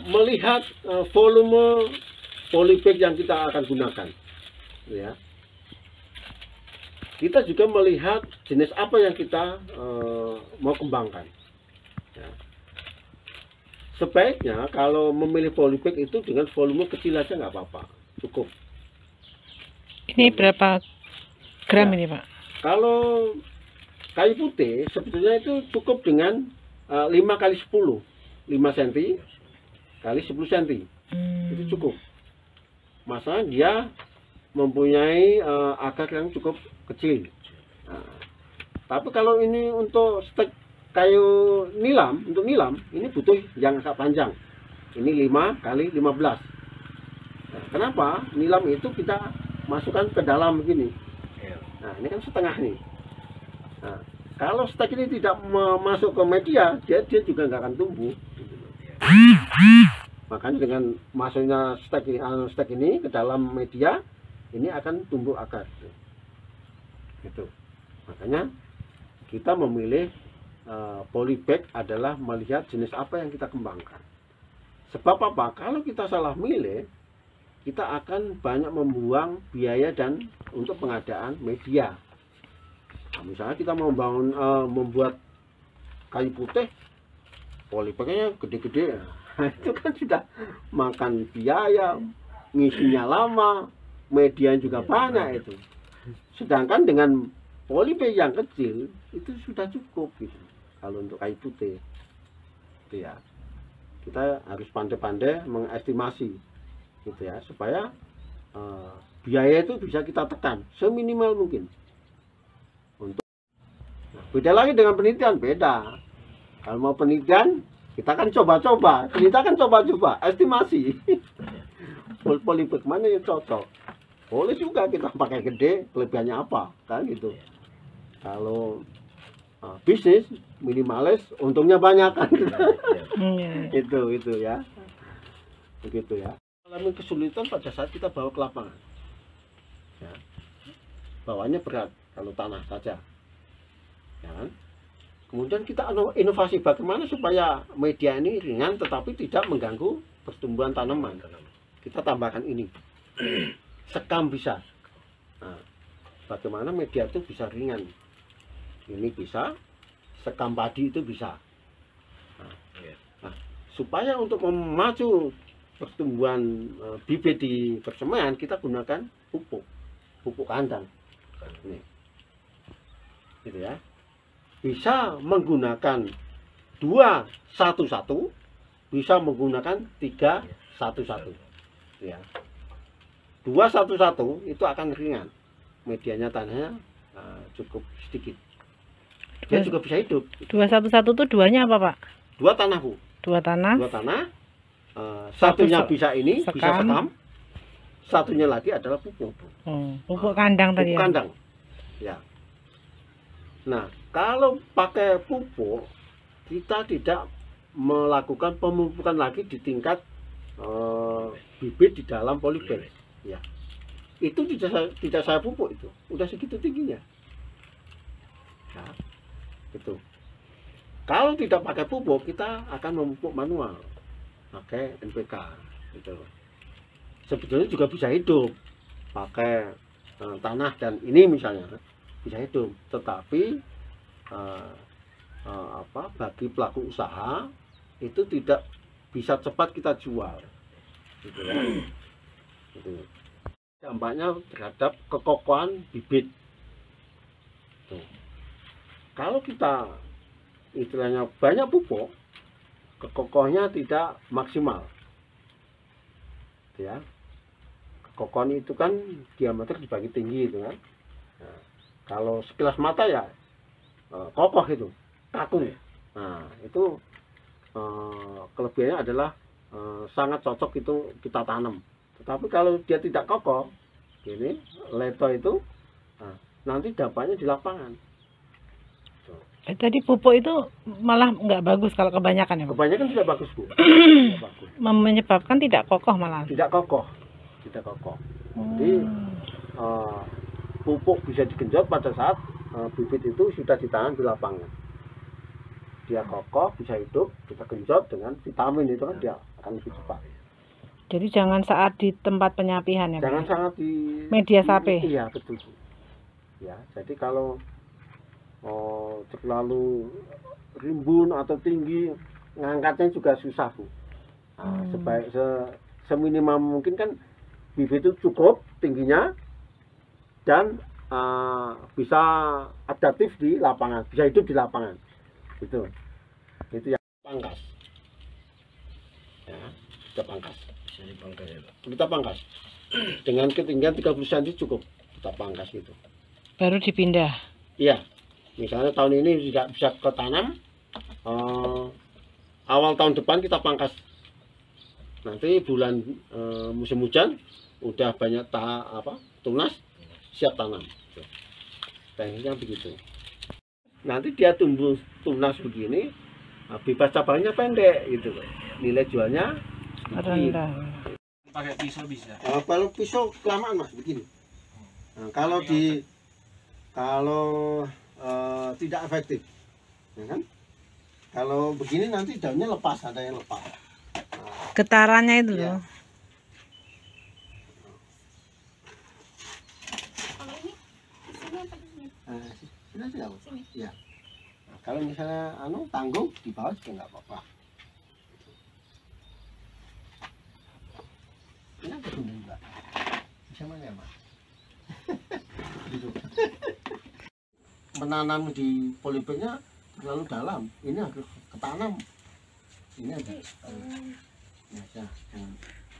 melihat volume polybag yang kita akan gunakan, ya. Kita juga melihat jenis apa yang kita mau kembangkan. Ya. Sebaiknya kalau memilih polybag itu dengan volume kecil aja nggak apa-apa, cukup. Ini berapa gram Ya. ini, Pak? Kalau kayu putih sebetulnya itu cukup dengan 5 kali 10, 5 cm kali 10 cm. Itu cukup. Masalah dia mempunyai akar yang cukup kecil. Nah, tapi kalau ini untuk stek kayu nilam, untuk nilam ini butuh yang agak panjang. Ini 5 kali 15. Nah, kenapa? Nilam itu kita masukkan ke dalam begini. Nah, ini kan setengah nih. Nah, kalau stek ini tidak masuk ke media, dia juga nggak akan tumbuh. Makanya dengan masuknya stek ini ke dalam media, ini akan tumbuh akar. Gitu. Makanya kita memilih polybag adalah melihat jenis apa yang kita kembangkan. Sebab apa? Kalau kita salah milih, kita akan banyak membuang biaya dan untuk pengadaan media. Nah, misalnya kita mau membuat kayu putih, polybagnya gede-gede. Nah, itu kan sudah makan biaya, ngisinya lama, media juga banyak itu. Sedangkan dengan polybag yang kecil itu sudah cukup gitu. Kalau untuk kayu putih, itu ya, kita harus pandai-pandai mengestimasi, gitu ya, supaya biaya itu bisa kita tekan seminimal mungkin. Untuk beda lagi dengan penelitian, beda. Kalau mau penelitian, kita kan coba-coba, kita kan coba-coba, estimasi. Polybag mana yang cocok? Boleh juga kita pakai gede, kelebihannya apa, kan gitu. Kalau bisnis minimalis, untungnya banyak kan. Itu ya, begitu ya. Alami kesulitan pada saat kita bawa ke lapangan. Ya. Bawanya berat kalau tanah saja. Ya kan? Kemudian kita inovasi bagaimana supaya media ini ringan tetapi tidak mengganggu pertumbuhan tanaman. Kita tambahkan ini. Sekam bisa. Nah, bagaimana media itu bisa ringan. Ini bisa. Sekam padi itu bisa. Nah, supaya untuk memacu pertumbuhan bibit di persemaian, kita gunakan pupuk kandang. Ini. Gitu ya. Bisa menggunakan 2-1-1, bisa menggunakan 3-1-1. Ya. 2-1-1 itu akan ringan. Medianya tanahnya cukup sedikit. Dia juga bisa hidup. 2-1-1 itu duanya apa, Pak? 2 tanah, Bu. 2 tanah. 2 tanah. Satunya bisa ini, bisa sekam. Satunya lagi adalah pupuk. Pupuk kandang tadi. Pupuk kandang. Ya. Nah, kalau pakai pupuk, kita tidak melakukan pemupukan lagi di tingkat bibit di dalam polybag. Ya, itu tidak saya pupuk itu, udah segitu tingginya. Nah, itu. Kalau tidak pakai pupuk, kita akan memupuk manual, pakai NPK. Gitu. Sebetulnya juga bisa hidup, pakai tanah dan ini misalnya bisa hidup, tetapi bagi pelaku usaha itu tidak bisa cepat kita jual, gitu ya. Gitu. Dampaknya terhadap kekokohan bibit. Tuh. Kalau kita istilahnya banyak pupuk, kekokohannya tidak maksimal, ya. Kekokohan itu kan diameter dibagi tinggi itu kan. Nah, kalau sekilas mata ya kokoh itu, kaku. Nah, itu kelebihannya adalah sangat cocok itu kita tanam. Tetapi kalau dia tidak kokoh, ini leto itu, nanti dampaknya di lapangan. Tadi pupuk itu malah nggak bagus kalau kebanyakan ya, Pak? Kebanyakan tidak bagus, Bu. Tidak bagus. Menyebabkan tidak kokoh malah. Tidak kokoh, tidak kokoh. Jadi pupuk bisa digenjot pada saat bibit itu sudah ditanam di lapangan. dia kokoh, bisa hidup, kita genjot dengan vitamin itu kan dia akan lebih cepat. Jadi jangan saat di tempat penyapihan ya, Pak? Jangan sangat di Media sapi. Iya, betul. Ya, jadi kalau terlalu rimbun atau tinggi, ngangkatnya juga susah, Bu. Nah, seminimal mungkin kan bibit itu cukup tingginya dan bisa adaptif di lapangan, bisa hidup di lapangan. Itu yang pangkas. Ya, kita pangkas. Bisa dipangkas ya, Pak. Kita pangkas. Dengan ketinggian 30 cm cukup kita pangkas itu. Baru dipindah. Iya. Misalnya tahun ini tidak bisa ketanam, awal tahun depan kita pangkas. Nanti bulan musim hujan udah banyak tunas, siap tanam. Tekniknya begitu. Nanti dia tumbuh tunas begini, bebas cabangnya pendek gitu. Nilai jualnya Rendah. Pakai pisau bisa. Kalau pisau kelamaan, Mas, begini. Nah, kalau tidak efektif, ya kan? Kalau begini nanti daunnya lepas, ada yang lepas. Getarannya itu Iya. loh. Kalau ini di sini apa di sini? Sudah tidak, Bu? Sini. Iya. Nah, kalau misalnya tanggung di bawah juga nggak apa-apa. Ini apa tuh, Mbak? Bisa mana ya, Mas? Gitu. Menanam di polybagnya terlalu dalam. Ini agak ketanam. Ini agak ya.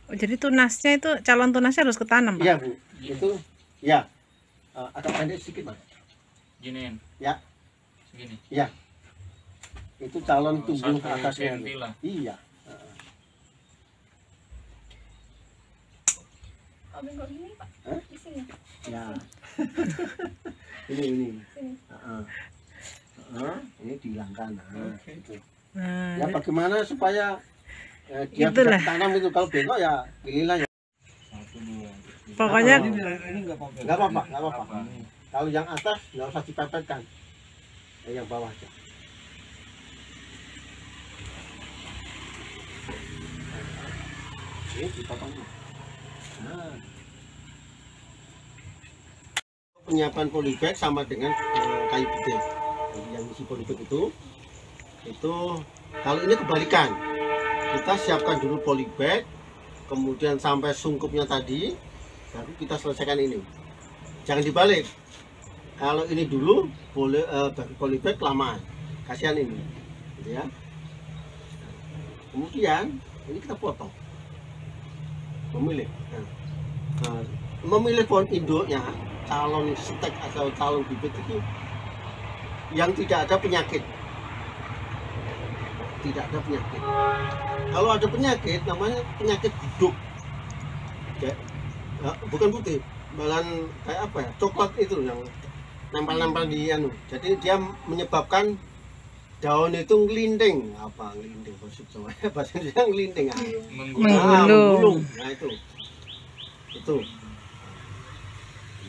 Oh, jadi tunasnya itu, calon tunasnya harus ketanam, Pak? Iya, Bu. Itu ya agak pendek sedikit, Mas. Giniin. Ya. Segini. Iya. Itu calon tumbuh 1 atasnya. senti lah. Iya. Oh, bengkok gini, Pak. Hah? Di sini. Ya. ini. Sini. Ini dihilangkan. Nah, itu. Nah, Ya bagaimana supaya dia Itulah. bisa tanam itu. Kalau bengkok ya pilihlah ya. 1, 2. pokoknya Ini enggak apa-apa. Nggak apa-apa. Kalau yang atas nggak usah dipepetkan. Yang bawah aja. Ini dipotong. Nah. Penyiapan polybag sama dengan kayu putih. Jadi yang isi polybag itu kalau ini kebalikan. Kita siapkan dulu polybag, kemudian sampai sungkupnya tadi, baru kita selesaikan ini. Jangan dibalik. Kalau ini dulu boleh bagi polybag kelamaan. Kasihan ini. Gitu ya. Kemudian ini kita potong. Memilih. Memilih pohon induknya, calon stek atau calon bibit itu yang tidak ada penyakit. Tidak ada penyakit. Kalau ada penyakit, namanya penyakit guduk. Ya, bukan putih, malahan kayak apa ya? Coklat itu yang nempel-nempel di anu. Jadi dia menyebabkan daun itu ngelinding. Apa ngelinding maksud Jawa? Bahasa Indonesia ngelinding. menggulung. Nah itu.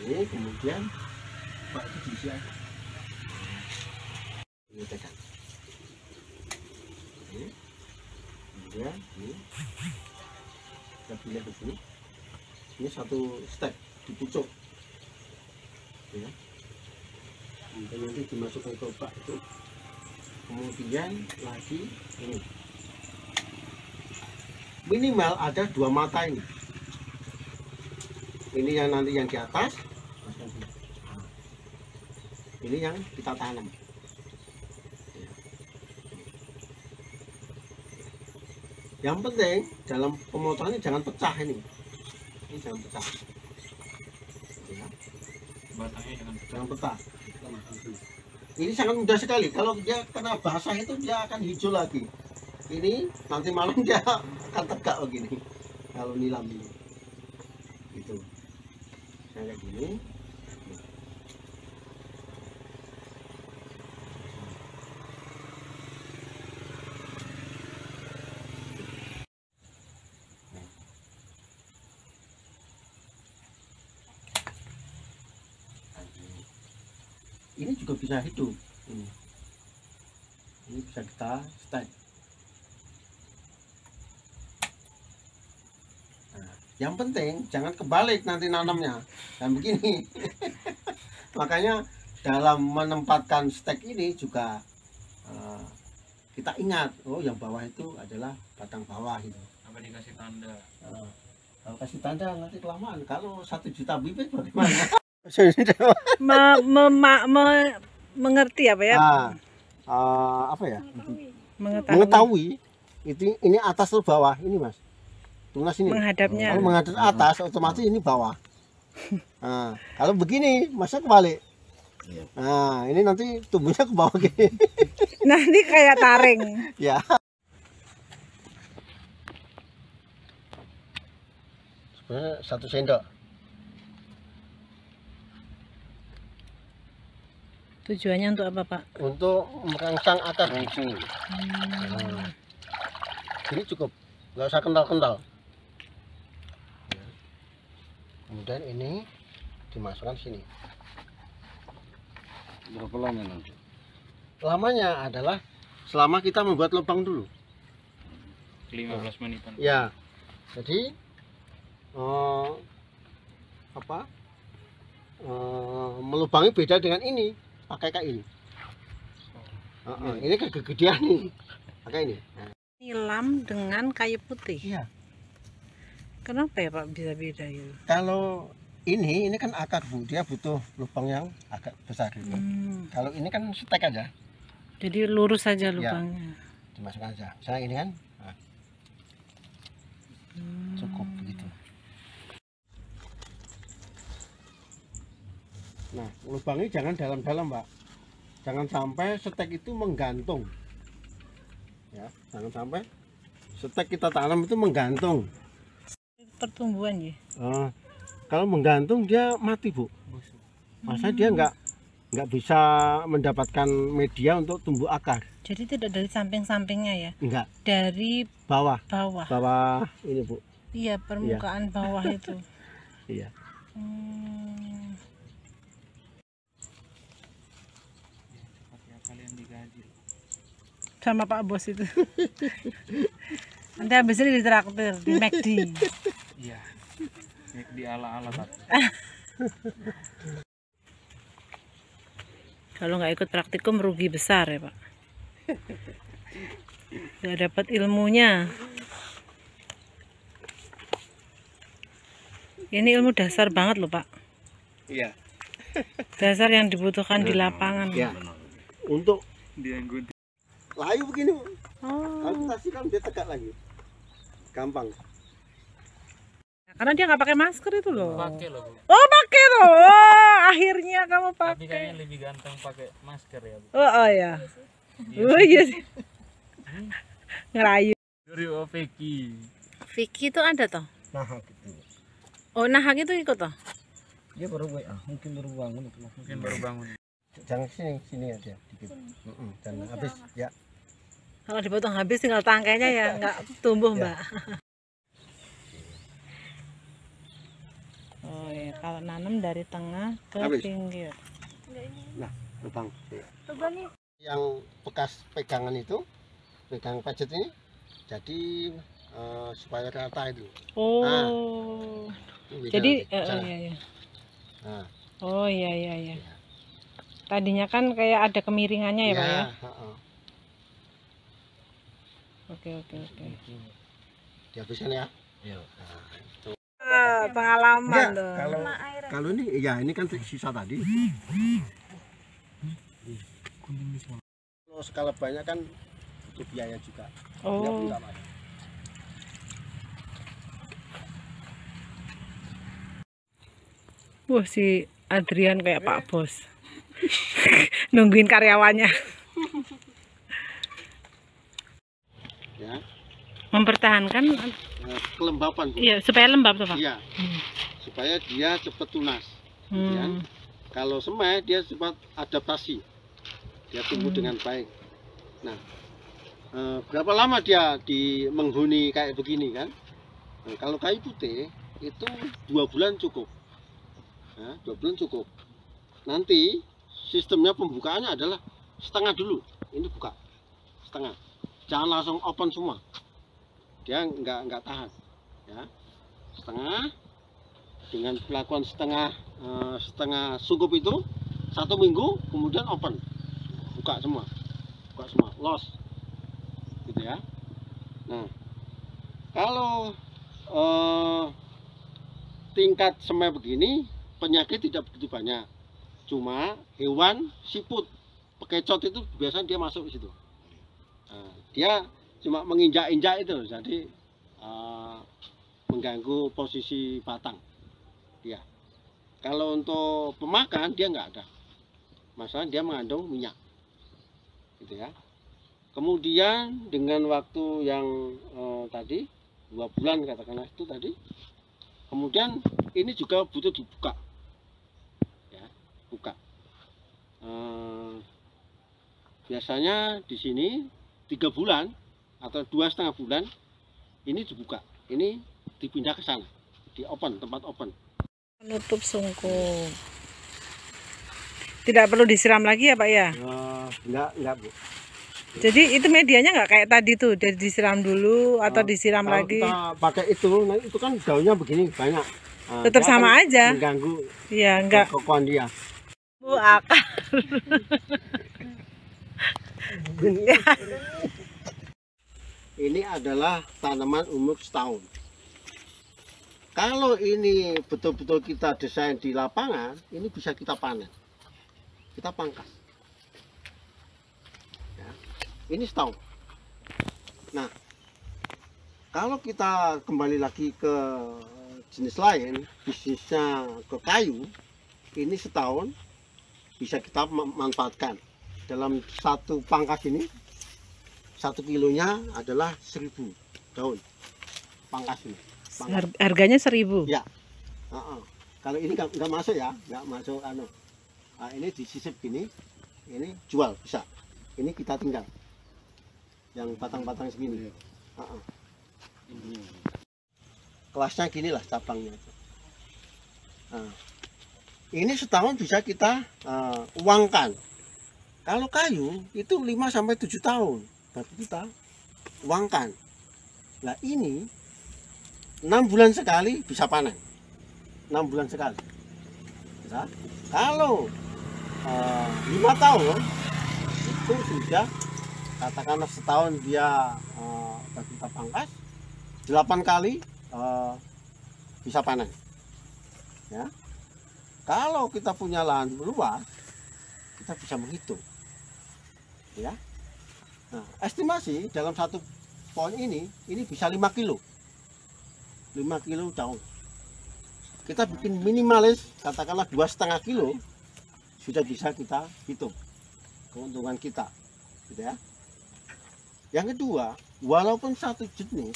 Ini kemudian Pak itu diisi aja. Ini tekan. Ini. Kemudian ini. Kita pilih ke sini. Ini satu stek di pucuk. Ya. Kemudian nanti dimasukkan ke bak itu. Kemudian lagi ini. Minimal ada 2 mata ini. Ini yang nanti yang di atas. Ini yang kita tanam. Yang penting dalam pemotongannya jangan pecah ini. Ini jangan pecah. Ya. Batangnya Jangan pecah. Ini sangat mudah sekali. Kalau dia kena basah itu dia akan hijau lagi. Ini nanti malam dia akan tegak begini. Kalau nilam ini. Gitu. Kayak gini. Ini juga bisa hidup. Ini bisa bisa kita stek. Nah, yang penting jangan kebalik nanti nanamnya dan begini. Makanya dalam menempatkan stek ini juga kita ingat, oh yang bawah itu adalah batang bawah itu. Apa dikasih tanda? Kalau kasih tanda nanti kelamaan. Kalau 1 juta bibit bagaimana? Mengerti apa ya? Apa ya? Mengetahui. Mengetahui itu ini atas atau bawah ini mas. Tunas ini. Menghadapnya. Kalau menghadap atas otomatis ini bawah. Nah, kalau begini masa kebalik. Nah, ini nanti tumbuhnya ke bawah gini. Nanti kayak taring. Ya. Sebenarnya 1 sendok. Tujuannya untuk apa, Pak? Untuk merangsang akar. Nah, ini cukup, nggak usah kental-kental. Kemudian ini dimasukkan sini. Berapa lama nanti? Lamanya adalah selama kita membuat lubang dulu. 15 menitan. Ya, jadi melubangi beda dengan ini, pakai kayak ini. Ini kegedean nih, pakai ini. Nah. Nilam dengan kayu putih. Iya. Kenapa ya Pak bisa beda gitu? Kalau ini kan akar Bu, dia butuh lubang yang agak besar gitu. Kalau ini kan stek aja. Jadi lurus saja lubangnya. Dimasukkan aja. Misalnya ini kan, nah, cukup begitu. Nah, lubangnya jangan dalam-dalam Pak. Jangan sampai stek itu menggantung. Ya, jangan sampai stek kita tanam itu menggantung. Pertumbuhan ya. Kalau menggantung dia mati Bu. Masa dia nggak bisa mendapatkan media untuk tumbuh akar. Jadi tidak dari samping-sampingnya ya? Enggak. Dari Bawah. bawah. Ini Bu. Iya, permukaan bawah itu. Iya. Kalian digaji. Sama Pak Bos itu. Nanti habis ini ditraktir di McD. Iya. Di ala-ala tapi. Kalau nggak ikut praktikum rugi besar ya Pak. Nggak dapat ilmunya. Ini ilmu dasar banget loh Pak. Iya. Dasar yang dibutuhkan di lapangan. Iya. Untuk Dia yang gunting. layu begini Bu. Oh. Kalau kita siram dia tegak lagi. Gampang. Karena dia nggak pakai masker itu loh. Pakai loh, Bu. Oh pakai loh. Oh, akhirnya kamu Tapi pakai. kayaknya lebih ganteng pakai masker ya, Bu. Oh ya. Oh iya sih. Ngerayu. Dari Vicky. Vicky itu ada toh? Nah, gitu. Oh Nahak itu ikut toh? Dia baru mungkin baru bangun itu. Mungkin baru bangun. Jangan sini aja dikit. Dan habis ya. Kalau dipotong habis tinggal tangkainya ya nggak tumbuh Mbak. Oh ya, kalau nanam dari tengah ke Habis. pinggir. Nah, lubang. Coba nih. Yang bekas pegangan itu, pegang pajet ini, jadi supaya rata itu. Oh. Ini beda Jadi nanti. Sana. iya iya. Nah, Oh iya. Tadinya kan kayak ada kemiringannya ya Pak ya. Oke. Dihabiskan ya. Iya. Nah, itu. Pengalaman Enggak, tuh. kalau ini ya ini kan sisa tadi. Kalau skala banyak kan butuh biaya juga. Dia pun Oh. nggak mau. Wah si Adrian kayak Pak Bos. Nungguin karyawannya. Ya, Mempertahankan kelembapan Bu. iya supaya lembab tuh Pak. Iya. Supaya dia cepat tunas. Ya. Kalau semai dia cepat adaptasi. Dia tumbuh dengan baik. Nah, berapa lama dia menghuni kayak begini kan? Nah, kalau kayu putih itu 2 bulan cukup. Nah, 2 bulan cukup. Nanti sistemnya pembukaannya adalah setengah dulu. Ini buka setengah. Jangan langsung open semua, dia nggak tahan ya. Setengah, dengan pelakuan setengah sungkup itu 1 minggu, kemudian open, buka semua los gitu ya. Nah, kalau tingkat semai begini, penyakit tidak begitu banyak, cuma hewan siput pekecot itu biasanya dia masuk ke situ. Nah, dia cuma menginjak-injak itu, jadi mengganggu posisi batang dia. Kalau untuk pemakan dia nggak ada masalah, dia mengandung minyak gitu ya. Kemudian dengan waktu yang tadi 2 bulan katakanlah itu tadi, kemudian ini juga butuh dibuka ya, buka. Biasanya di sini 3 bulan atau 2,5 bulan ini dibuka, ini dipindah ke sana, di open, tempat open. Menutup sungkup. Tidak perlu disiram lagi ya Pak ya? Enggak Bu. Jadi itu medianya nggak kayak tadi tuh, jadi disiram dulu atau disiram kalau lagi? kita pakai itu, nah itu kan daunnya begini banyak. Tetap dia sama akan aja. mengganggu Iya, enggak. kokohan dia. Bu akar. Ini adalah tanaman umur setahun. Kalau ini betul-betul kita desain di lapangan, ini bisa kita panen, kita pangkas ya. Ini setahun. Nah, kalau kita kembali lagi ke jenis lain, bisnisnya ke kayu, ini setahun bisa kita manfaatkan. Dalam satu pangkas ini, 1 kilonya adalah 1.000 daun pangkas ini. Pangkas. Harganya 1.000. Ya. Kalau ini nggak masuk ya, nggak masuk anu. Nah, ini disisip gini, ini jual bisa. Ini kita tinggal. Yang batang-batang segini. Kelasnya gini lah cabangnya. Nah, ini setahun bisa kita uangkan. Kalau kayu itu 5-7 tahun baru kita uangkan. Nah ini 6 bulan sekali bisa panen. 6 bulan sekali. Nah, kalau 5 tahun itu sudah, katakanlah setahun dia kita pangkas, 8 kali bisa panen ya. Kalau kita punya lahan luas, kita bisa menghitung ya. Nah, estimasi dalam 1 pohon ini bisa 5 kilo 5 kilo daun. Kita bikin minimalis katakanlah 2,5 kilo, sudah bisa kita hitung keuntungan kita gitu ya. Yang kedua, walaupun satu jenis,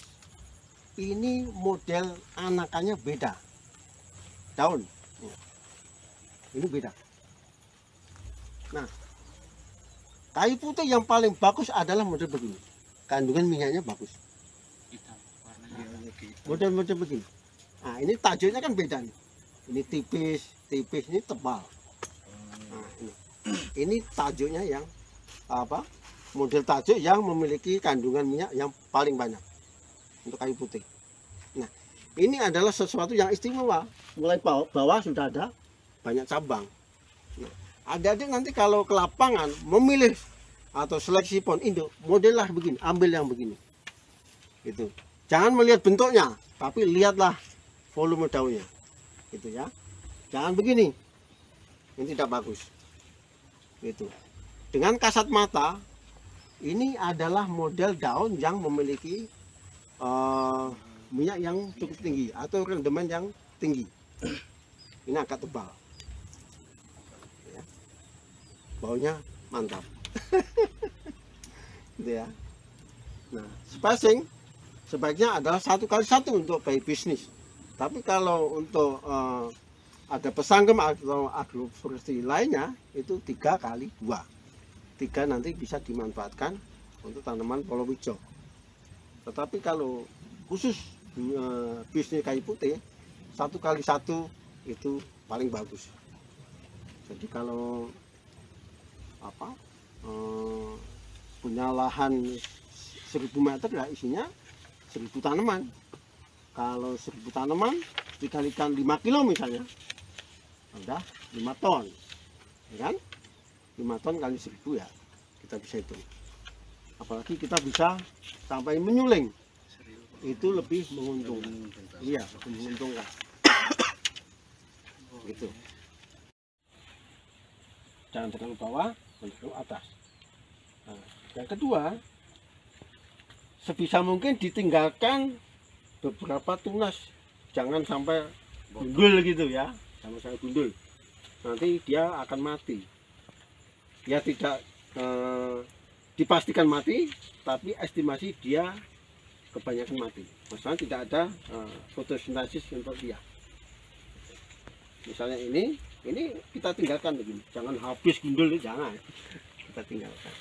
ini model anakannya beda daun, ini beda. Nah, kayu putih yang paling bagus adalah model begini, kandungan minyaknya bagus. Model-model begini. Nah, ini tajuknya kan beda nih. Ini tipis, ini tebal. Nah, ini tajuknya yang apa? Model tajuk yang memiliki kandungan minyak yang paling banyak untuk kayu putih. Nah, ini adalah sesuatu yang istimewa. Mulai bawah sudah ada banyak cabang. Nah, adik-adik nanti kalau ke lapangan memilih atau seleksi pohon induk, modellah begini, ambil yang begini. Itu. Jangan melihat bentuknya, tapi lihatlah volume daunnya. Gitu ya. Jangan begini. Ini tidak bagus. Gitu. Dengan kasat mata, ini adalah model daun yang memiliki minyak yang cukup tinggi atau rendemen yang tinggi. Ini agak tebal. Ya. Baunya mantap. Gitu ya. Nah, spacing sebaiknya adalah 1x1 untuk bayi bisnis. Tapi kalau untuk ada pesanggem atau agroforestry lainnya itu 3x2. 3 nanti bisa dimanfaatkan untuk tanaman palawija. Tetapi kalau khusus bisnis kayu putih, 1x1 itu paling bagus. Jadi kalau apa punya lahan 1000 meter ya isinya 1000 tanaman. Kalau 1000 tanaman dikalikan 5 kilo misalnya, udah 5 ton, ya kan? 5 ton kali 1000 ya, kita bisa hitung. Apalagi kita bisa sampai menyuling, itu lebih menguntungkan. Iya, lebih menguntungkan. Gitu. Jangan terlalu bawah, terlalu atas. Nah, yang kedua, sebisa mungkin ditinggalkan beberapa tunas, jangan sampai gundul gitu ya, jangan sampai gundul. Nanti dia akan mati. Dia tidak dipastikan mati, tapi estimasi dia kebanyakan mati. Maksudnya tidak ada fotosintesis untuk dia. Misalnya ini kita tinggalkan begini, jangan habis gundul, jangan, kita tinggalkan.